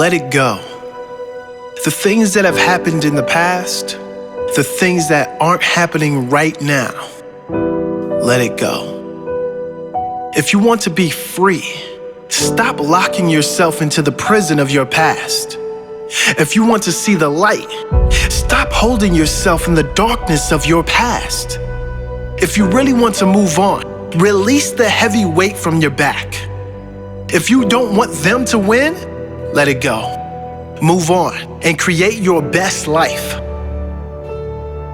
let it go. The things that have happened in the past, the things that aren't happening right now, let it go. If you want to be free, stop locking yourself into the prison of your past. If you want to see the light, stop holding yourself in the darkness of your past. If you really want to move on, release the heavy weight from your back. If you don't want them to win, let it go. Move on and create your best life.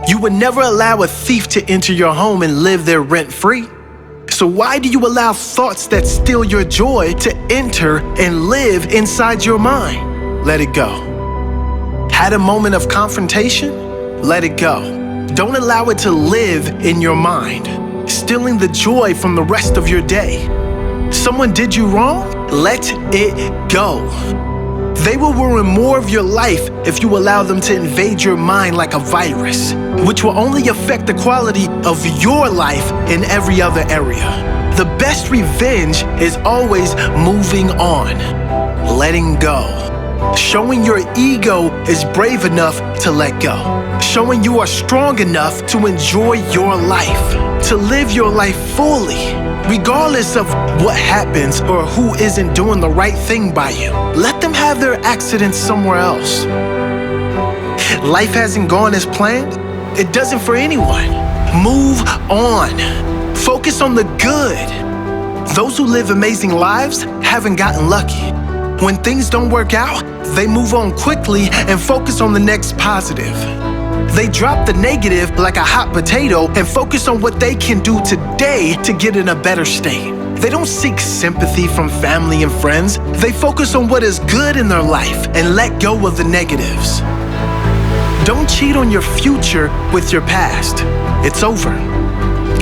You would never allow a thief to enter your home and live there rent-free. So why do you allow thoughts that steal your joy to enter and live inside your mind? Let it go. Had a moment of confrontation? Let it go. Don't allow it to live in your mind, stealing the joy from the rest of your day. Someone did you wrong? Let it go. They will ruin more of your life if you allow them to invade your mind like a virus, which will only affect the quality of your life in every other area. The best revenge is always moving on, letting go. Showing your ego is brave enough to let go. Showing you are strong enough to enjoy your life, to live your life fully, regardless of what happens or who isn't doing the right thing by you. Let them have their accidents somewhere else. Life hasn't gone as planned. It doesn't for anyone. Move on. Focus on the good. Those who live amazing lives haven't gotten lucky. When things don't work out, they move on quickly and focus on the next positive. They drop the negative like a hot potato and focus on what they can do today to get in a better state. They don't seek sympathy from family and friends. They focus on what is good in their life and let go of the negatives. Don't cheat on your future with your past. It's over.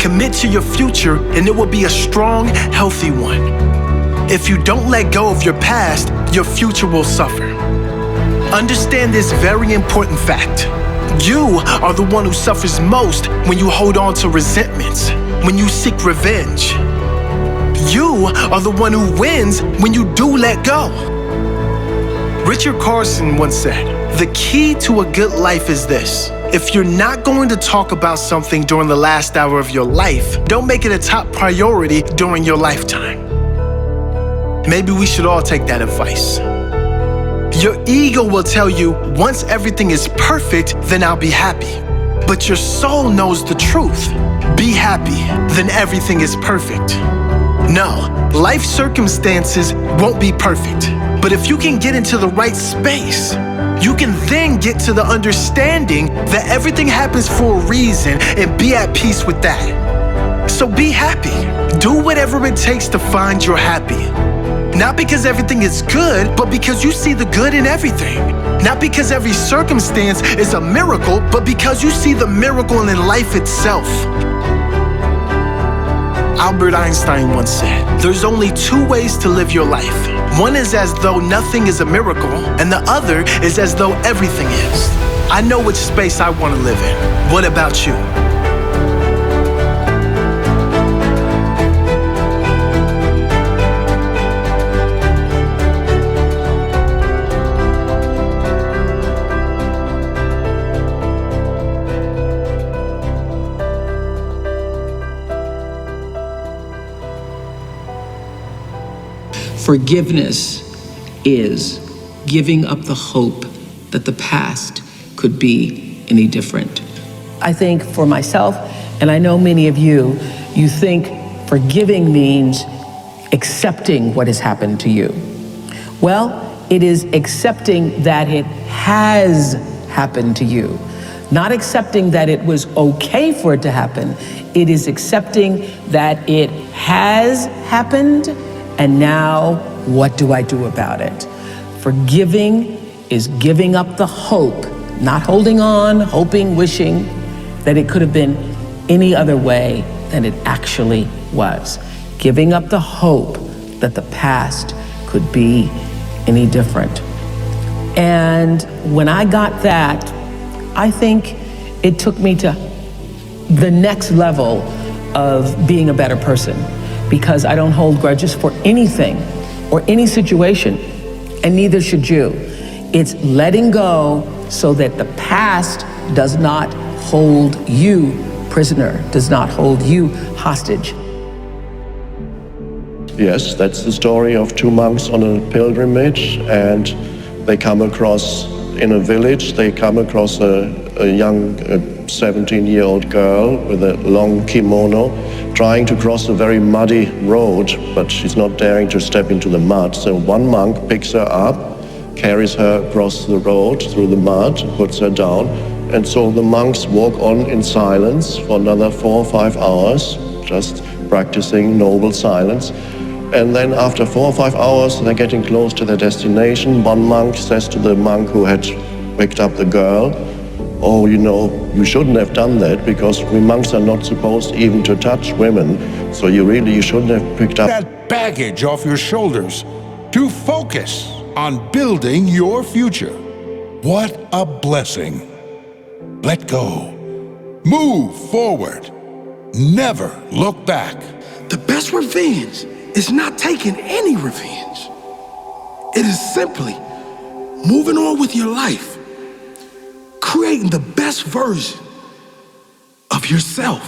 Commit to your future and it will be a strong, healthy one. If you don't let go of your past, your future will suffer. Understand this very important fact. You are the one who suffers most when you hold on to resentments, when you seek revenge. You are the one who wins when you do let go. Richard Carson once said, "The key to a good life is this. If you're not going to talk about something during the last hour of your life, don't make it a top priority during your lifetime." Maybe we should all take that advice. Your ego will tell you, once everything is perfect, then I'll be happy. But your soul knows the truth. Be happy, then everything is perfect. No, life circumstances won't be perfect. But if you can get into the right space, you can then get to the understanding that everything happens for a reason and be at peace with that. So be happy. Do whatever it takes to find your happy. Not because everything is good, but because you see the good in everything. Not because every circumstance is a miracle, but because you see the miracle in life itself. Albert Einstein once said, "There's only two ways to live your life. One is as though nothing is a miracle, and the other is as though everything is." I know which space I want to live in. What about you? Forgiveness is giving up the hope that the past could be any different. I think for myself, and I know many of you, you think forgiving means accepting what has happened to you. Well, it is accepting that it has happened to you. Not accepting that it was okay for it to happen. It is accepting that it has happened, and now what do I do about it? Forgiving is giving up the hope, not holding on, hoping, wishing that it could have been any other way than it actually was. Giving up the hope that the past could be any different. And when I got that, I think it took me to the next level of being a better person, because I don't hold grudges for anything or any situation. and neither should you. It's letting go so that the past does not hold you prisoner, does not hold you hostage. Yes, that's the story of two monks on a pilgrimage, and they come across, in a village, they come across a young 17-year-old girl with a long kimono trying to cross a very muddy road, but she's not daring to step into the mud. So one monk picks her up, carries her across the road through the mud, puts her down, and so the monks walk on in silence for another 4 or 5 hours, just practicing noble silence. And then after 4 or 5 hours, they're getting close to their destination. One monk says to the monk who had picked up the girl, "Oh, you know, you shouldn't have done that, because we monks are not supposed even to touch women, so you shouldn't have picked up that baggage off your shoulders to focus on building your future. What a blessing. Let go. Move forward. Never look back." The best revenge is not taking any revenge. It is simply moving on with your life, creating the best version of yourself.